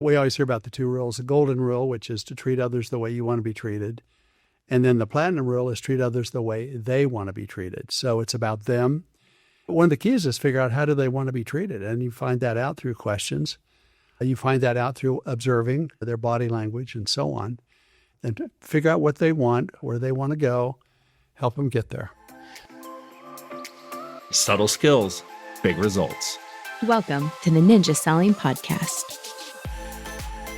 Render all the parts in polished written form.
We always hear about the two rules, the golden rule, which is to treat others the way you want to be treated. And then the platinum rule is treat others the way they want to be treated. So it's about them. One of the keys is figure out how do they want to be treated. And you find that out through questions. You find that out through observing their body language and so on. And figure out what they want, where they want to go, help them get there. Subtle skills, big results. Welcome to the Ninja Selling Podcast.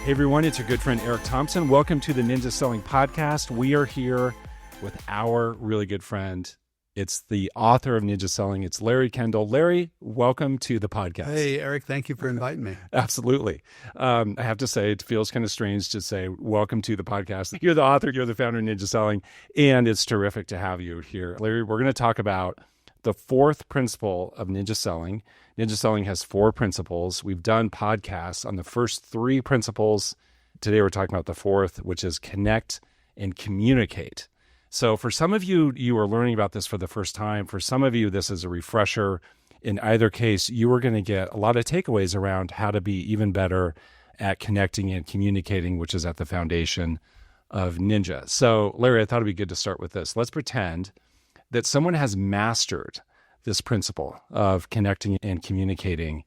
Hey everyone, it's your good friend Eric Thompson. Welcome to the Ninja Selling Podcast. We are here with our really good friend. It's the author of Ninja Selling. It's Larry Kendall. Larry, welcome to the podcast. Hey, Eric, thank you for inviting me. Absolutely. I have to say, it feels kind of strange to say, welcome to the podcast. You're the author, you're the founder of Ninja Selling, and it's terrific to have you here. Larry, we're going to talk about the fourth principle of Ninja Selling. Ninja Selling has 4 principles. We've done podcasts on the first 3 principles. Today we're talking about the fourth, which is connect and communicate. So for some of you, you are learning about this for the first time. For some of you, this is a refresher. In either case, you are going to get a lot of takeaways around how to be even better at connecting and communicating, which is at the foundation of Ninja. So Larry, I thought it'd be good to start with this. Let's pretend that someone has mastered this principle of connecting and communicating.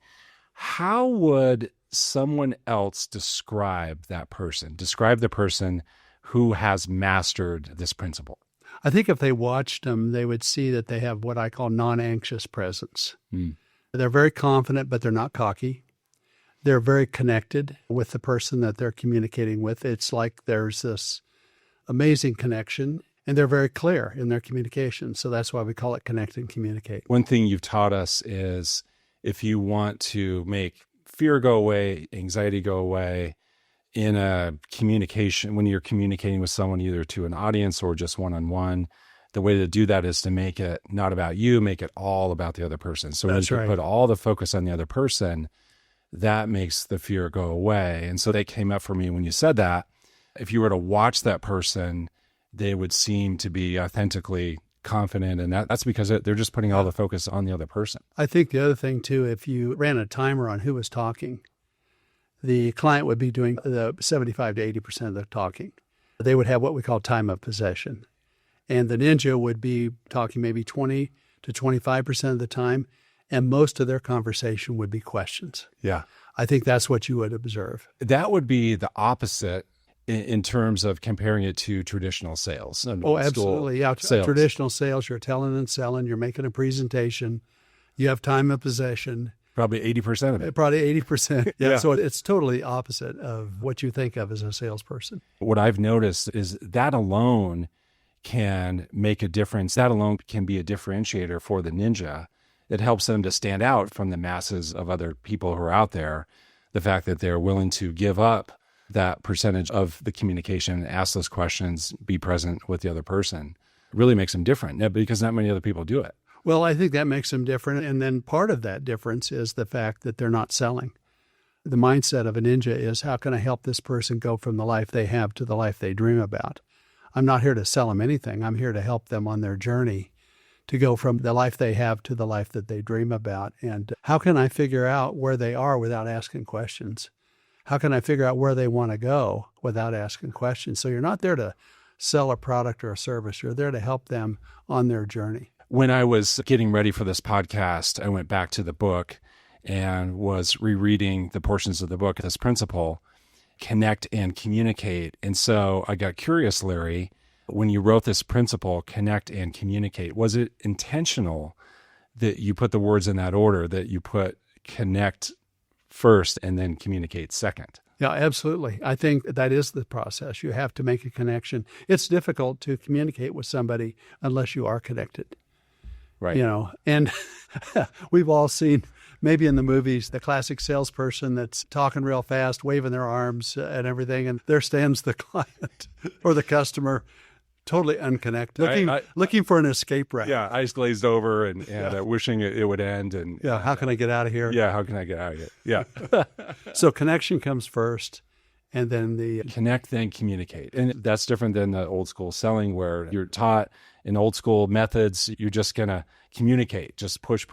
How would someone else describe that person? Describe the person who has mastered this principle. I think if they watched them, they would see that they have what I call non-anxious presence. They're very confident, but they're not cocky. They're very connected with the person that they're communicating with. It's like there's this amazing connection. And they're very clear in their communication. So that's why we call it connect and communicate. One thing you've taught us is if you want to make fear go away, anxiety go away in a communication, when you're communicating with someone, either to an audience or just one-on-one, the way to do that is to make it not about you, make it all about the other person. So when you put all the focus on the other person, that makes the fear go away. And so that came up for me when you said that. If you were to watch that person, they would seem to be authentically confident, and that's because they're just putting all the focus on the other person. I think the other thing, too, if you ran a timer on who was talking, the client would be doing the 75 to 80% of the talking. They would have what we call time of possession. And the ninja would be talking maybe 20 to 25% of the time, and most of their conversation would be questions. Yeah. I think that's what you would observe. That would be the opposite in terms of comparing it to traditional sales. Oh, absolutely. Yeah. Sales. Traditional sales, you're telling and selling, you're making a presentation, you have time of possession. Probably 80% of it. Probably 80%. Yeah. So it's totally opposite of what you think of as a salesperson. What I've noticed is that alone can make a difference. That alone can be a differentiator for the ninja. It helps them to stand out from the masses of other people who are out there. The fact that they're willing to give up that percentage of the communication, ask those questions, be present with the other person, really makes them different because not many other people do it. Well, I think that makes them different. And then part of that difference is the fact that they're not selling. The mindset of a ninja is, how can I help this person go from the life they have to the life they dream about? I'm not here to sell them anything. I'm here to help them on their journey to go from the life they have to the life that they dream about. And how can I figure out where they are without asking questions? How can I figure out where they want to go without asking questions? So you're not there to sell a product or a service. You're there to help them on their journey. When I was getting ready for this podcast, I went back to the book and was rereading the portions of the book, this principle, connect and communicate. And so I got curious, Larry, when you wrote this principle, connect and communicate, was it intentional that you put the words in that order, that you put connect first and then communicate second? Yeah, absolutely. I think that is the process. You have to make a connection. It's difficult to communicate with somebody unless you are connected. Right. You know, and we've all seen, maybe in the movies, the classic salesperson that's talking real fast, waving their arms and everything, and there stands the client or the customer, totally unconnected, looking for an escape route. Yeah, eyes glazed over and wishing it would end. And how can I get out of here? Yeah, how can I get out of here? Yeah. So connection comes first, and then the connect, then communicate. And that's different than the old school selling where you're taught in old school methods, you're just going to communicate, just push.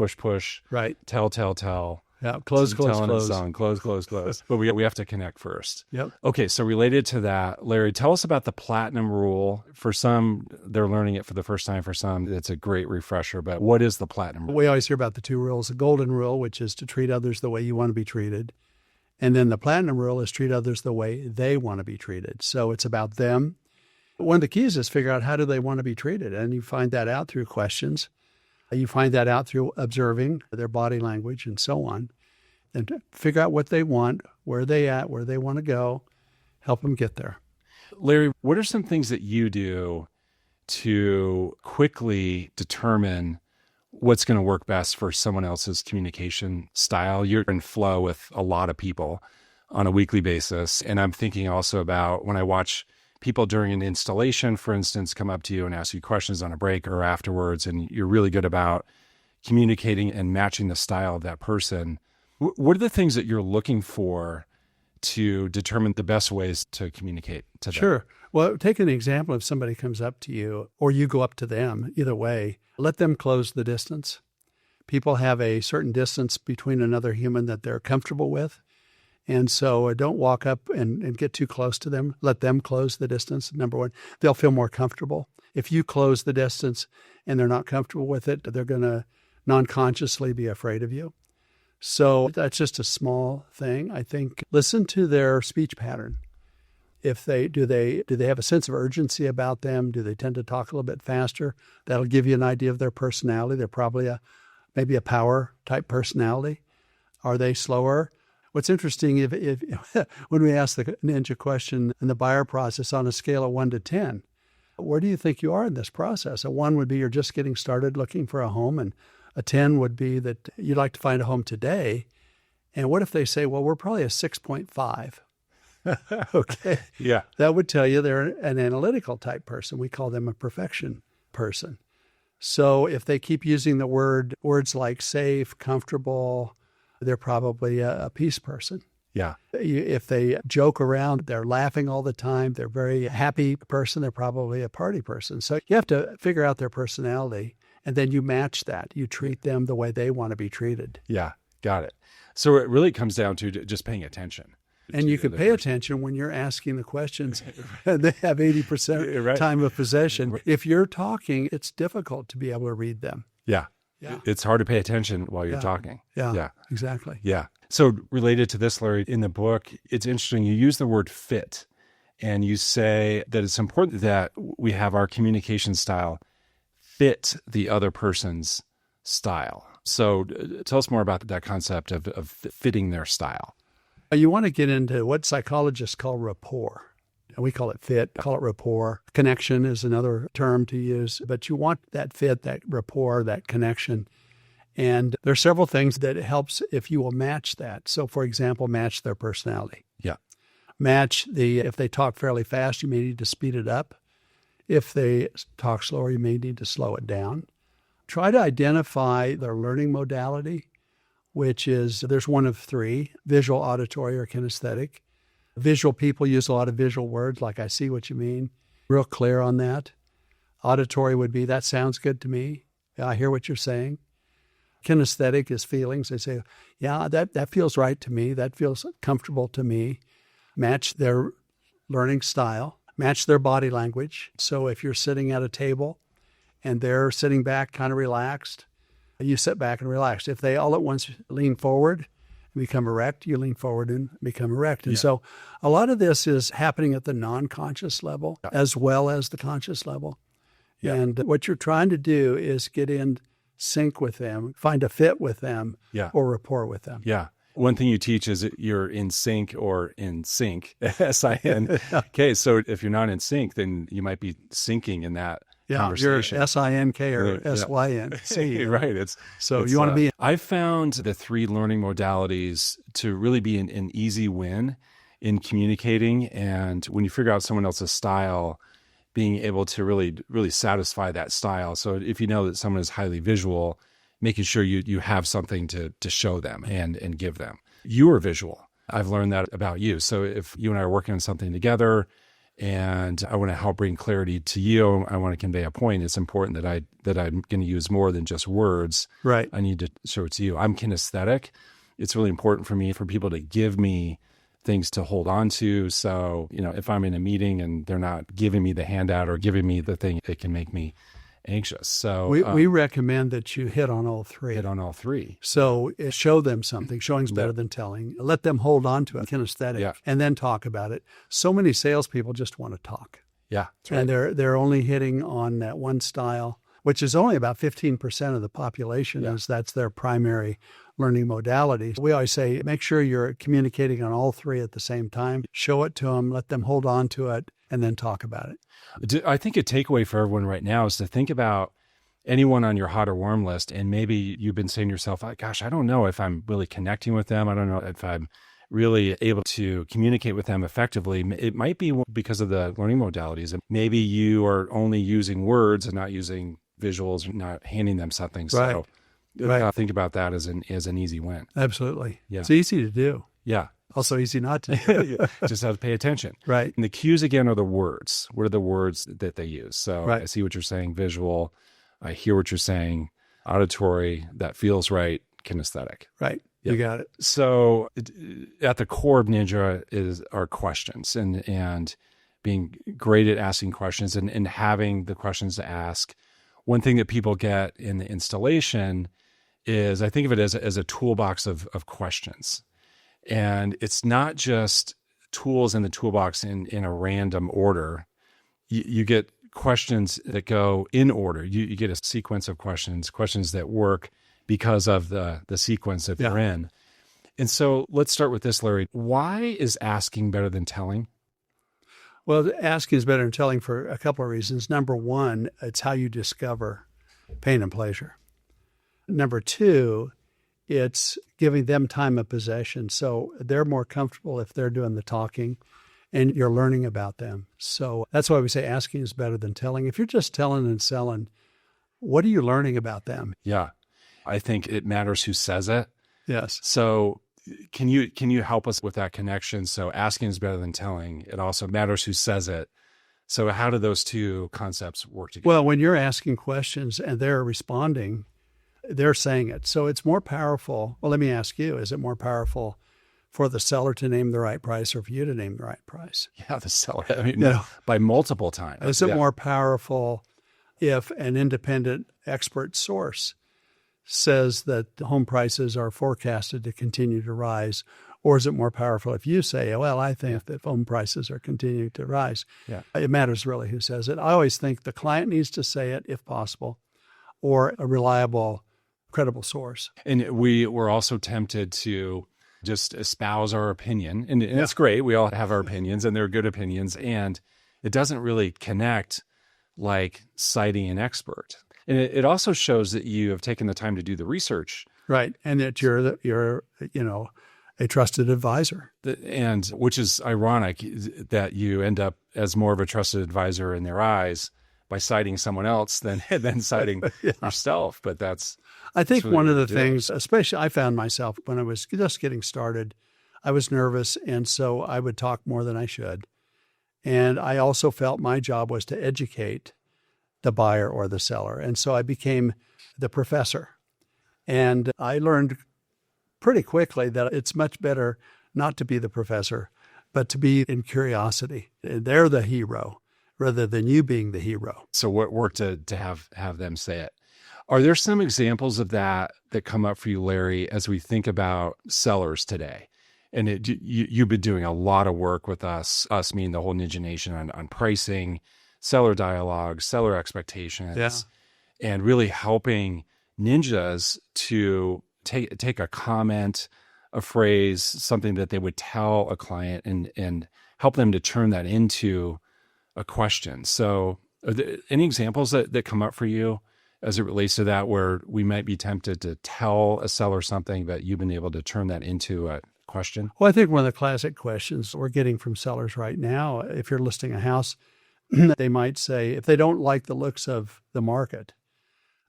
Right. Tell. Yeah, close. Close. But we have to connect first. Yep. Okay, so related to that, Larry, tell us about the platinum rule. For some, they're learning it for the first time. For some, it's a great refresher. But what is the platinum rule? We always hear about the two rules: the golden rule, which is to treat others the way you want to be treated, and then the platinum rule is treat others the way they want to be treated. So it's about them. One of the keys is figure out how do they want to be treated, and you find that out through questions. You find that out through observing their body language and so on, and figure out what they want, where they at, where they want to go, help them get there. Larry, what are some things that you do to quickly determine what's going to work best for someone else's communication style? You're in flow with a lot of people on a weekly basis. And I'm thinking also about when I watch people during an installation, for instance, come up to you and ask you questions on a break or afterwards, and you're really good about communicating and matching the style of that person. What are the things that you're looking for to determine the best ways to communicate to them? Sure. Well, take an example. If somebody comes up to you or you go up to them, either way, let them close the distance. People have a certain distance between another human that they're comfortable with. And so don't walk up and get too close to them. Let them close the distance, number one. They'll feel more comfortable. If you close the distance and they're not comfortable with it, they're going to non-consciously be afraid of you. So that's just a small thing. I think listen to their speech pattern. If do they have a sense of urgency about them? Do they tend to talk a little bit faster? That'll give you an idea of their personality. They're probably maybe a power type personality. Are they slower? What's interesting, if when we ask the ninja question in the buyer process on a scale of 1 to 10, where do you think you are in this process? A 1 would be you're just getting started looking for a home, and a 10 would be that you'd like to find a home today. And what if they say, well, we're probably a 6.5? Okay. Yeah. That would tell you they're an analytical type person. We call them a perfection person. So if they keep using the words like safe, comfortable, they're probably a peace person. Yeah. If they joke around, they're laughing all the time, they're a very happy person, they're probably a party person. So you have to figure out their personality, and then you match that. You treat them the way they want to be treated. Yeah. Got it. So it really comes down to just paying attention. And you can pay attention when you're asking the questions. They have 80% Right. time of possession. If you're talking, it's difficult to be able to read them. Yeah. Yeah. It's hard to pay attention while you're talking. Yeah, exactly. Yeah. So related to this, Larry, in the book, it's interesting. You use the word fit, and you say that it's important that we have our communication style fit the other person's style. So tell us more about that concept of fitting their style. You want to get into what psychologists call rapport. We call it fit, call it rapport. Connection is another term to use, but you want that fit, that rapport, that connection. And there are several things that it helps if you will match that. So, for example, match their personality. Yeah. Match if they talk fairly fast, you may need to speed it up. If they talk slower, you may need to slow it down. Try to identify their learning modality, which is, there's one of 3, visual, auditory, or kinesthetic. Visual people use a lot of visual words, like I see what you mean, real clear on that. Auditory would be, that sounds good to me. Yeah, I hear what you're saying. Kinesthetic is feelings. They say, yeah, that feels right to me. That feels comfortable to me. Match their learning style, match their body language. So if you're sitting at a table and they're sitting back kind of relaxed, you sit back and relax. If they all at once lean forward, become erect, you lean forward and become erect. And so a lot of this is happening at the non-conscious level as well as the conscious level. Yeah. And what you're trying to do is get in sync with them, find a fit with them, or rapport with them. Yeah. One thing you teach is that you're in sync or in sync, S-I-N. Okay, so if you're not in sync, then you might be sinking in that conversation. You're S-I-N-K or S-Y-N-C. Right. So you want to be... I found the 3 learning modalities to really be an easy win in communicating. And when you figure out someone else's style, being able to really satisfy that style. So if you know that someone is highly visual, making sure you have something to show them and give them. You are visual. I've learned that about you. So if you and I are working on something together and I want to help bring clarity to you, I want to convey a point, it's important that I'm going to use more than just words. Right. I need to show it to you. I'm kinesthetic. it's really important for me for people to give me things to hold on to. So, if I'm in a meeting and they're not giving me the handout or giving me the thing, it can make me anxious. So we recommend that you hit on all three. Hit on all three. So show them something. Showing's better than telling. Let them hold on to it, kinesthetic, and then talk about it. So many salespeople just want to talk. Yeah. And they're only hitting on that one style, which is only about 15% of the population, as that's their primary learning modality. We always say, make sure you're communicating on all three at the same time. Show it to them, let them hold on to it, and then talk about it. I think a takeaway for everyone right now is to think about anyone on your hot or warm list. And maybe you've been saying to yourself, gosh, I don't know if I'm really connecting with them. I don't know if I'm really able to communicate with them effectively. It might be because of the learning modalities. Maybe you are only using words and not using visuals, not handing them something. So think about that as an easy win. Absolutely. Yeah. It's easy to do. Yeah. Also easy not to do. Just have to pay attention. Right. And the cues, again, are the words. What are the words that they use? So right. I see what you're saying, visual. I hear what you're saying, auditory, that feels right, kinesthetic. Right. Yep. You got it. So at the core of Ninja are questions and being great at asking questions and having the questions to ask. One thing that people get in the installation is, I think of it as a toolbox of questions. And it's not just tools in the toolbox in a random order. You get questions that go in order. You get a sequence of questions that work because of the sequence that they're in. And so let's start with this, Larry. Why is asking better than telling? Well, asking is better than telling for a couple of reasons. Number one, it's how you discover pain and pleasure. Number two, it's giving them time of possession. So they're more comfortable if they're doing the talking and you're learning about them. So that's why we say asking is better than telling. If you're just telling and selling, what are you learning about them? Yeah. I think it matters who says it. Yes. So can you help us with that connection? So asking is better than telling. It also matters who says it. So how do those two concepts work together? Well, when you're asking questions and they're responding, they're saying it. So it's more powerful. Well, let me ask you, is it more powerful for the seller to name the right price or for you to name the right price? Yeah, the seller. I mean, by multiple times. Is it more powerful if an independent expert source says that the home prices are forecasted to continue to rise? Or is it more powerful if you say, well, I think that home prices are continuing to rise? Yeah. It matters really who says it. I always think the client needs to say it if possible, or a reliable, credible source. And we were also tempted to just espouse our opinion. And it's great. We all have our opinions and they're good opinions. And it doesn't really connect like citing an expert. And it also shows that you have taken the time to do the research. Right. And that you're a trusted advisor. And which is ironic that you end up as more of a trusted advisor in their eyes by citing someone else than citing yourself. But I think really one of the things, especially I found myself when I was just getting started, I was nervous. And so I would talk more than I should. And I also felt my job was to educate the buyer or the seller. And so I became the professor. And I learned pretty quickly that it's much better not to be the professor, but to be in curiosity. They're the hero rather than you being the hero. So what worked to have them say it? Are there some examples of that come up for you, Larry, as we think about sellers today? And you've been doing a lot of work with us meaning the whole Ninja Nation on pricing, seller dialogue, seller expectations, and really helping ninjas to take a comment, a phrase, something that they would tell a client and help them to turn that into a question. So are there any examples that come up for you as it relates to that, where we might be tempted to tell a seller something, but you've been able to turn that into a question? Well, I think one of the classic questions we're getting from sellers right now, if you're listing a house, they might say, if they don't like the looks of the market,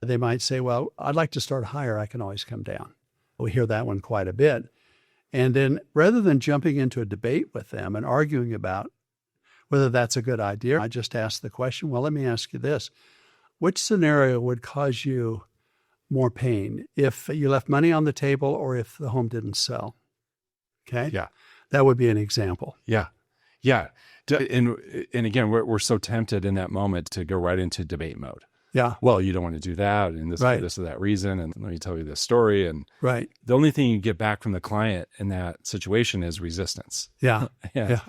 they might say, well, I'd like to start higher. I can always come down. We hear that one quite a bit. And then rather than jumping into a debate with them and arguing about whether that's a good idea, I just ask the question, well, let me ask you this. Which scenario would cause you more pain, if you left money on the table or if the home didn't sell. Okay? Yeah. That would be an example. Yeah. Yeah. And again, we're so tempted in that moment to go right into debate mode. Yeah. Well, you don't want to do that, and this Right. for this or that reason, and let me tell you this story. And Right. the only thing you get back from the client in that situation is resistance. Yeah. Yeah.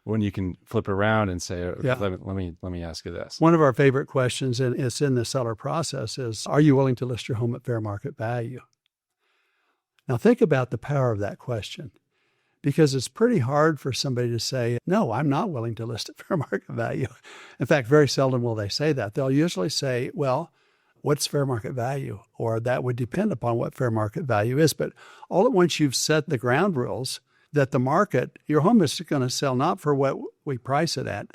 When you can flip it around and say, Yeah. let me ask you this. One of our favorite questions, and it's in the seller process, is, are you willing to list your home at fair market value? Now think about the power of that question, because it's pretty hard for somebody to say, no, I'm not willing to list at fair market value. In fact, very seldom will they say that. They'll usually say, well, what's fair market value? Or that would depend upon what fair market value is. But all at once you've set the ground rules that the market, your home is going to sell not for what we price it at.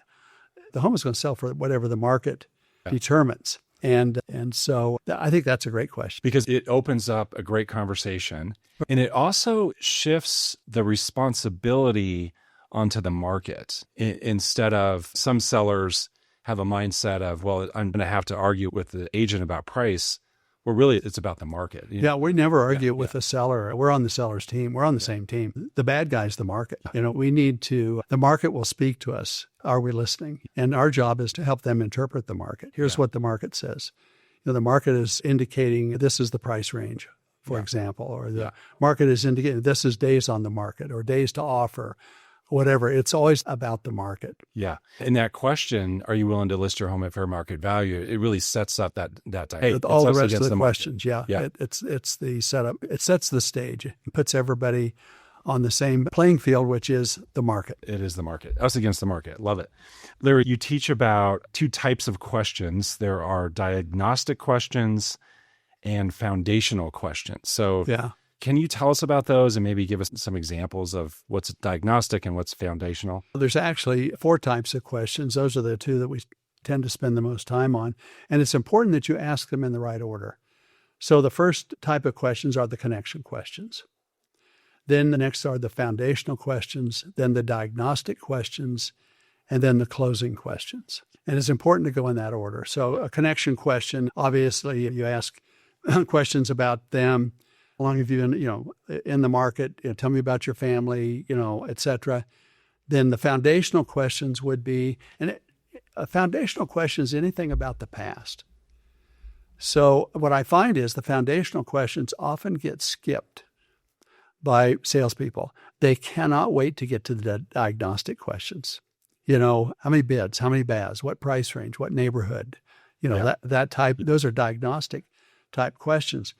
The home is going to sell for whatever the market determines. And so I think that's a great question. Because it opens up a great conversation, and it also shifts the responsibility onto the market. Instead of some sellers have a mindset of, well, I'm going to have to argue with the agent about price. Well, really, it's about the market. Yeah, we never argue with the seller. We're on the seller's team. We're on the same team. The bad guy's the market. The market will speak to us. Are we listening? And our job is to help them interpret the market. Here's what the market says. The market is indicating this is the price range, for example, or the market is indicating this is days on the market or days to offer, whatever. It's always about the market. Yeah. And that question, are you willing to list your home at fair market value? It really sets up that hey, all the rest of the the market. questions. Yeah. It's the setup. It sets the stage. It puts everybody on the same playing field, which is the market. It is the market. Us against the market. Love it. Larry, you teach about two types of questions. There are diagnostic questions and foundational questions. So can you tell us about those and maybe give us some examples of what's diagnostic and what's foundational? There's actually 4 types of questions. Those are the 2 that we tend to spend the most time on. And it's important that you ask them in the right order. So the first type of questions are the connection questions. Then the next are the foundational questions, then the diagnostic questions, and then the closing questions. And it's important to go in that order. So a connection question, obviously you ask questions about them. How long have you been, in the market? Tell me about your family, et cetera. Then the foundational questions would be, a foundational question is anything about the past. So what I find is the foundational questions often get skipped by salespeople. They cannot wait to get to the diagnostic questions. How many bids, how many BAS, what price range, what neighborhood, that type. Those are diagnostic type questions.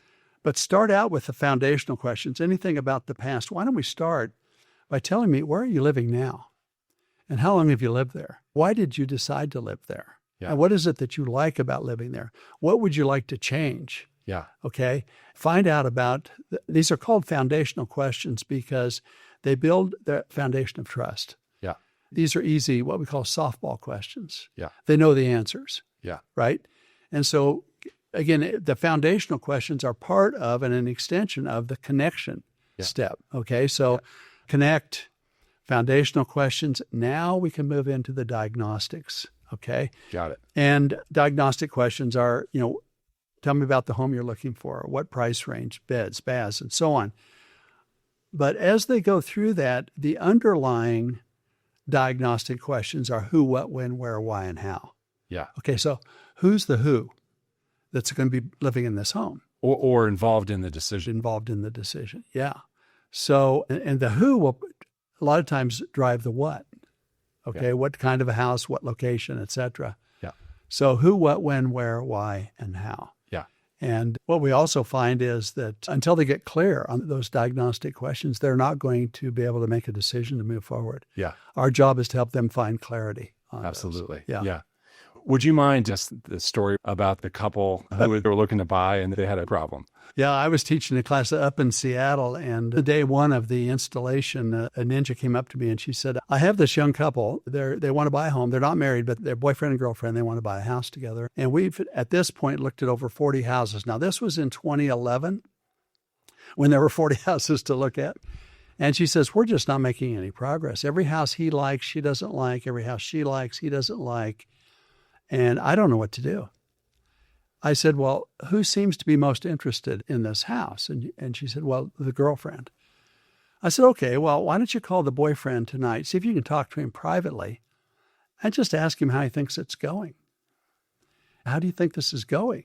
But start out with the foundational questions, anything about the past. Why don't we start by telling me, where are you living now? And how long have you lived there? Why did you decide to live there? Yeah. And what is it that you like about living there? What would you like to change? Yeah. Okay. Find out about, these are called foundational questions because they build the foundation of trust. Yeah. These are easy, what we call softball questions. Yeah. They know the answers. Yeah. Right. And so again, the foundational questions are part of and an extension of the connection step. Okay. So connect, foundational questions. Now we can move into the diagnostics. Okay. Got it. And diagnostic questions are, tell me about the home you're looking for, what price range, bids, BAS, and so on. But as they go through that, the underlying diagnostic questions are who, what, when, where, why, and how. Yeah. Okay, so who's the who that's going to be living in this home? Or involved in the decision. Involved in the decision, yeah. So, and the who will a lot of times drive the what. Okay, what kind of a house, what location, et cetera. Yeah. So who, what, when, where, why, and how. Yeah. And what we also find is that until they get clear on those diagnostic questions, they're not going to be able to make a decision to move forward. Yeah. Our job is to help them find clarity on Absolutely. those. Yeah. Would you mind just the story about the couple who were looking to buy and they had a problem? Yeah, I was teaching a class up in Seattle, and the day 1 of the installation, a ninja came up to me and she said, I have this young couple. They want to buy a home. They're not married, but they're boyfriend and girlfriend. They want to buy a house together. And we've, at this point, looked at over 40 houses. Now, this was in 2011 when there were 40 houses to look at. And she says, we're just not making any progress. Every house he likes, she doesn't like. Every house she likes, he doesn't like. And I don't know what to do. I said, well, who seems to be most interested in this house? And she said, well, the girlfriend. I said, okay, well, why don't you call the boyfriend tonight? See if you can talk to him privately and just ask him how he thinks it's going. How do you think this is going?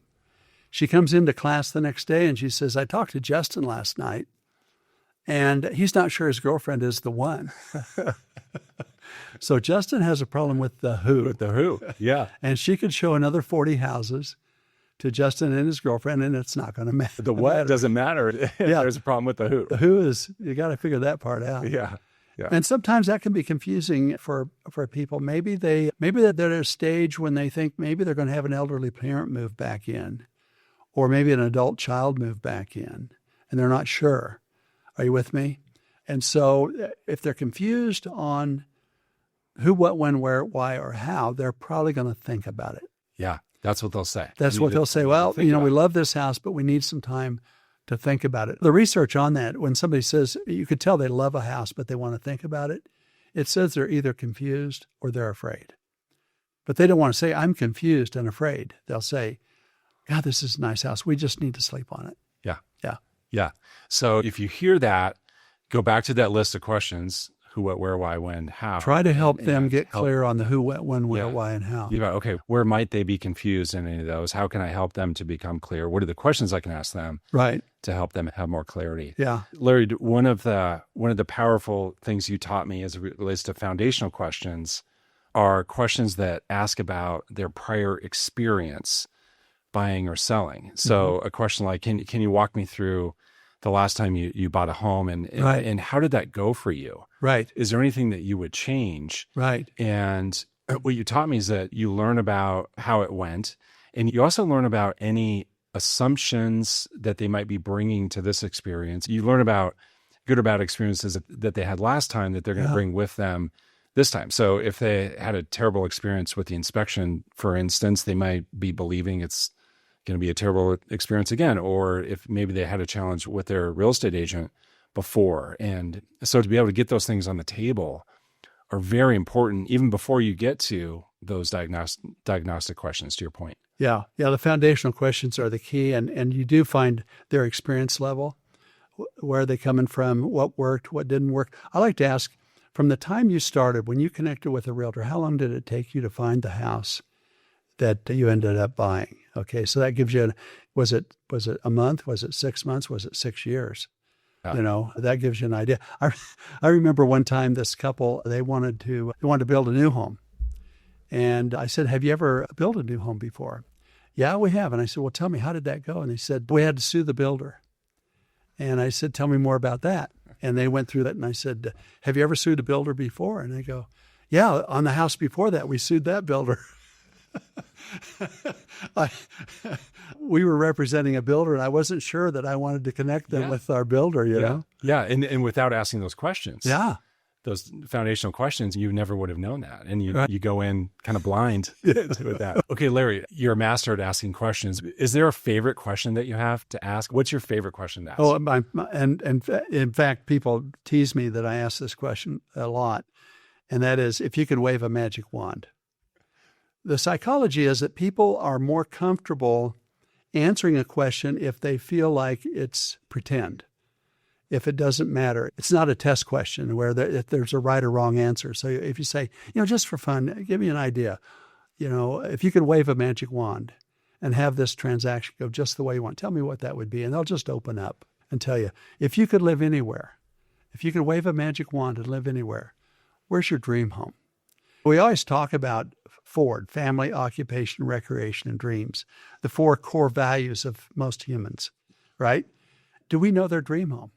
She comes into class the next day and she says, I talked to Justin last night and he's not sure his girlfriend is the one. So Justin has a problem with the who. With the who, yeah. And she could show another 40 houses to Justin and his girlfriend, and it's not going to matter. The what doesn't matter. Yeah. There's a problem with the who. The who is, you got to figure that part out. Yeah. Yeah. And sometimes that can be confusing for people. Maybe they're at a stage when they think maybe they're going to have an elderly parent move back in, or maybe an adult child move back in, and they're not sure. Are you with me? And so if they're confused on who, what, when, where, why, or how, they're probably going to think about it. Yeah, that's what they'll say. That's what they'll say. Well, we love this house, but we need some time to think about it. The research on that, when somebody says, you could tell they love a house, but they want to think about it, it says they're either confused or they're afraid. But they don't want to say, I'm confused and afraid. They'll say, God, this is a nice house. We just need to sleep on it. Yeah. Yeah. Yeah. So if you hear that, go back to that list of questions: who, what, where, why, when, how. Try to help them get clear on the who, what, when, where, why, and how. Yeah. Okay. Where might they be confused in any of those? How can I help them to become clear? What are the questions I can ask them? Right. To help them have more clarity. Yeah. Larry, one of the powerful things you taught me as it relates to foundational questions are questions that ask about their prior experience buying or selling. So a question like, can you walk me through the last time you bought a home and how did that go for you? Right. Is there anything that you would change? Right. And what you taught me is that you learn about how it went, and you also learn about any assumptions that they might be bringing to this experience. You learn about good or bad experiences that they had last time that they're going to bring with them this time. So if they had a terrible experience with the inspection, for instance, they might be believing it's going to be a terrible experience again, or if maybe they had a challenge with their real estate agent before. And so to be able to get those things on the table are very important, even before you get to those diagnostic questions, to your point. Yeah. Yeah. The foundational questions are the key. And you do find their experience level. Where are they coming from? What worked? What didn't work? I like to ask, from the time you started, when you connected with a realtor, how long did it take you to find the house that you ended up buying? Okay, so that gives you, was it a month? Was it 6 months? Was it 6 years? Yeah. That gives you an idea. I remember one time this couple, they wanted to build a new home. And I said, have you ever built a new home before? Yeah, we have. And I said, well, tell me, how did that go? And they said, we had to sue the builder. And I said, tell me more about that. And they went through that. And I said, have you ever sued a builder before? And they go, yeah, on the house before that, we sued that builder. We were representing a builder, and I wasn't sure that I wanted to connect them with our builder, you know? Yeah, and without asking those questions. Yeah. Those foundational questions, you never would have known that. And you go in kind of blind with that. Okay, Larry, you're a master at asking questions. Is there a favorite question that you have to ask? What's your favorite question to ask? Oh, and in fact, people tease me that I ask this question a lot, and that is, if you could wave a magic wand. The psychology is that people are more comfortable answering a question if they feel like it's pretend, if it doesn't matter. It's not a test question where if there's a right or wrong answer. So if you say, just for fun, give me an idea, if you could wave a magic wand and have this transaction go just the way you want, tell me what that would be. And they'll just open up and tell you, if you could live anywhere, if you could wave a magic wand and live anywhere, where's your dream home? We always talk about FORD, family, occupation, recreation, and dreams, the 4 core values of most humans, right? Do we know their dream home?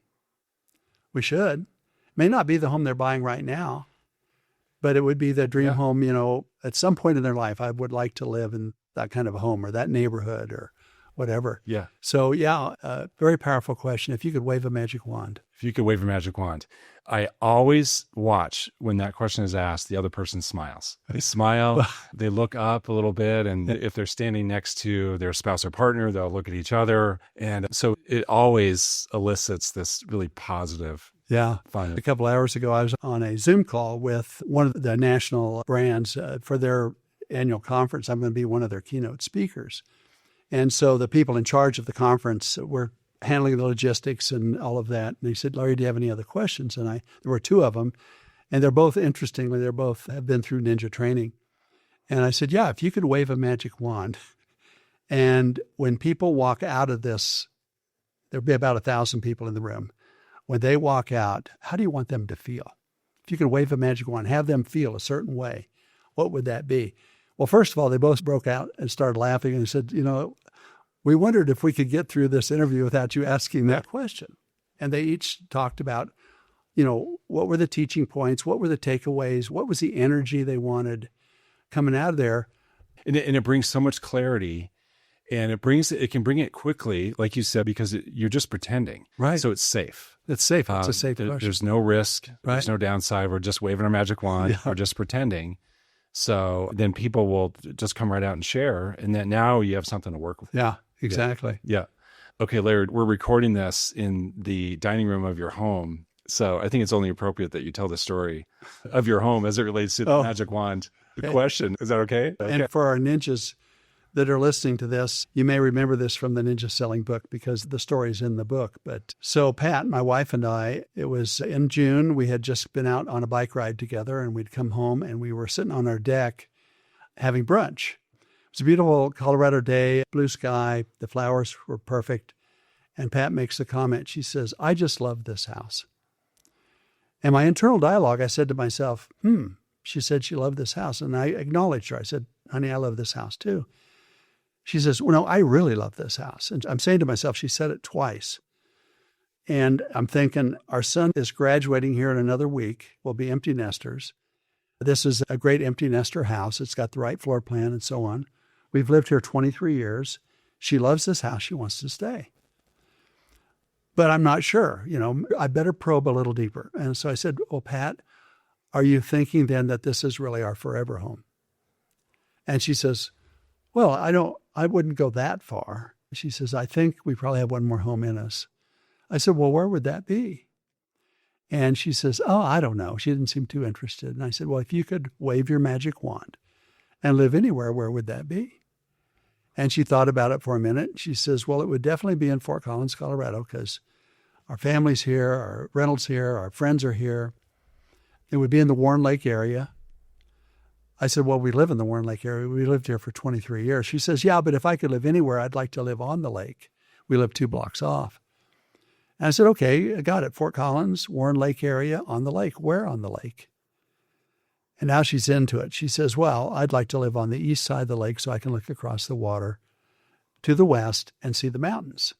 We should. It may not be the home they're buying right now, but it would be the dream home, at some point in their life. I would like to live in that kind of a home or that neighborhood or whatever. Yeah. So, very powerful question. If you could wave a magic wand. If you could wave a magic wand. I always watch when that question is asked, the other person smiles. They smile, they look up a little bit, and if they're standing next to their spouse or partner, they'll look at each other. And so it always elicits this really positive fun. A couple hours ago, I was on a Zoom call with one of the national brands for their annual conference. I'm going to be one of their keynote speakers. And so the people in charge of the conference were handling the logistics and all of that. And they said, Larry, do you have any other questions? And there were two of them. And they're both, interestingly, they're both have been through ninja training. And I said, yeah, if you could wave a magic wand, and when people walk out of this, there'll be about 1,000 people in the room. When they walk out, how do you want them to feel? If you could wave a magic wand, have them feel a certain way, what would that be? Well, first of all, they both broke out and started laughing and said, we wondered if we could get through this interview without you asking that question. And they each talked about, what were the teaching points? What were the takeaways? What was the energy they wanted coming out of there? And it brings so much clarity, and it can bring it quickly, like you said, because you're just pretending. Right. So it's safe. It's safe. It's a safe question. There's no risk. Right. There's no downside. We're just waving our magic wand. Yeah. We're just pretending. So then people will just come right out and share, and then now you have something to work with. Yeah, exactly. Yeah. Okay, Larry, we're recording this in the dining room of your home. So I think it's only appropriate that you tell the story of your home as it relates to the magic wand question. Is that okay? And for our ninjas that are listening to this, you may remember this from the Ninja Selling book because the story's in the book. But so Pat, my wife, and I, it was in June. We had just been out on a bike ride together, and we'd come home and we were sitting on our deck having brunch. It was a beautiful Colorado day, blue sky. The flowers were perfect. And Pat makes the comment. She says, I just love this house. And my internal dialogue, I said to myself, She said she loved this house. And I acknowledged her. I said, honey, I love this house too. She says, well, no, I really love this house. And I'm saying to myself, she said it twice. And I'm thinking, our son is graduating here in another week. We'll be empty nesters. This is a great empty nester house. It's got the right floor plan and so on. We've lived here 23 years. She loves this house. She wants to stay. But I'm not sure, I better probe a little deeper. And so I said, well, Pat, are you thinking then that this is really our forever home? And she says, well, I wouldn't go that far. She says, I think we probably have one more home in us. I said, well, where would that be? And she says, oh, I don't know. She didn't seem too interested. And I said, well, if you could wave your magic wand and live anywhere, where would that be? And she thought about it for a minute. She says, well, it would definitely be in Fort Collins, Colorado, because our family's here, our rentals here, our friends are here. It would be in the Warren Lake area. I said, well, we live in the Warren Lake area. We lived here for 23 years. She says, yeah, but if I could live anywhere, I'd like to live on the lake. We live 2 blocks off. And I said, okay, I got it. Fort Collins, Warren Lake area, on the lake. Where on the lake? And now she's into it. She says, well, I'd like to live on the east side of the lake so I can look across the water to the west and see the mountains.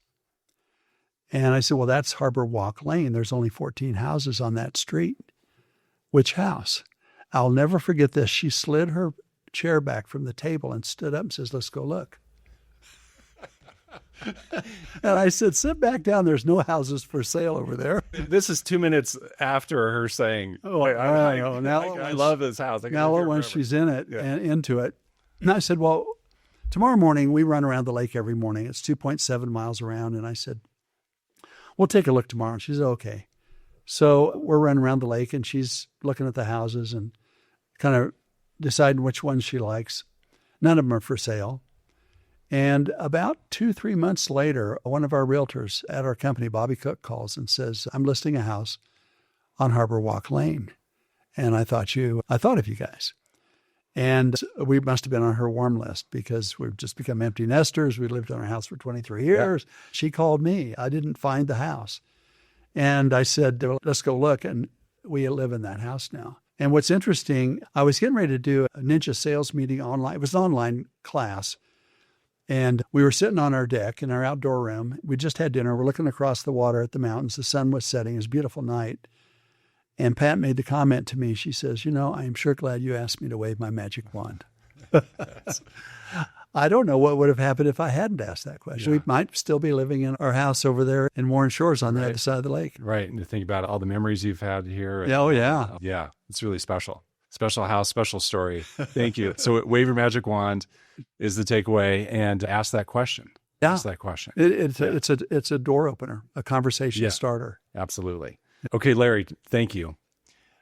And I said, well, that's Harbor Walk Lane. There's only 14 houses on that street. Which house? I'll never forget this. She slid her chair back from the table and stood up and says, let's go look. And I said, sit back down. There's no houses for sale over there. This is 2 minutes after her saying, oh, I know. Now I love this house. Now when she's in it and into it. And I said, well, tomorrow morning, we run around the lake every morning. It's 2.7 miles around. And I said, we'll take a look tomorrow. And she said, okay. So we're running around the lake and she's looking at the houses and kind of deciding which ones she likes. None of them are for sale. And about 2-3 months later, one of our realtors at our company, Bobby Cook, calls and says, I'm listing a house on Harbor Walk Lane. And I thought of you guys. And we must have been on her warm list because we've just become empty nesters. We lived in our house for 23 years. Yeah. She called me. I didn't find the house. And I said, let's go look. And we live in that house now. And what's interesting, I was getting ready to do a ninja sales meeting online. It was an online class. And we were sitting on our deck in our outdoor room. We just had dinner. We're looking across the water at the mountains. The sun was setting. It was a beautiful night. And Pat made the comment to me. She says, I am sure glad you asked me to wave my magic wand. I don't know what would have happened if I hadn't asked that question. Yeah. We might still be living in our house over there in Warren Shores on the other side of the lake. Right. And to think about all the memories you've had here. And, oh, yeah. Yeah. It's really special. Special house, special story. Thank you. So wave your magic wand is the takeaway, and ask that question. Yeah. Ask that question. It's a door opener, a conversation starter. Absolutely. Okay, Larry, thank you.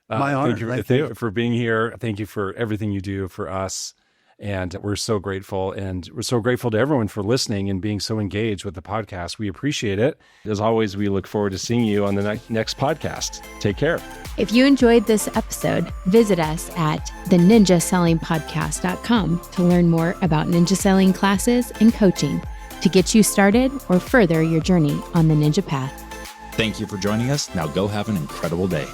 My honor. Thank you for being here. Thank you for everything you do for us And we're so grateful. And we're so grateful to everyone for listening and being so engaged with the podcast. We appreciate it. As always, we look forward to seeing you on the next podcast. Take care. If you enjoyed this episode, visit us at theninjasellingpodcast.com to learn more about ninja selling classes and coaching to get you started or further your journey on the ninja path. Thank you for joining us. Now go have an incredible day.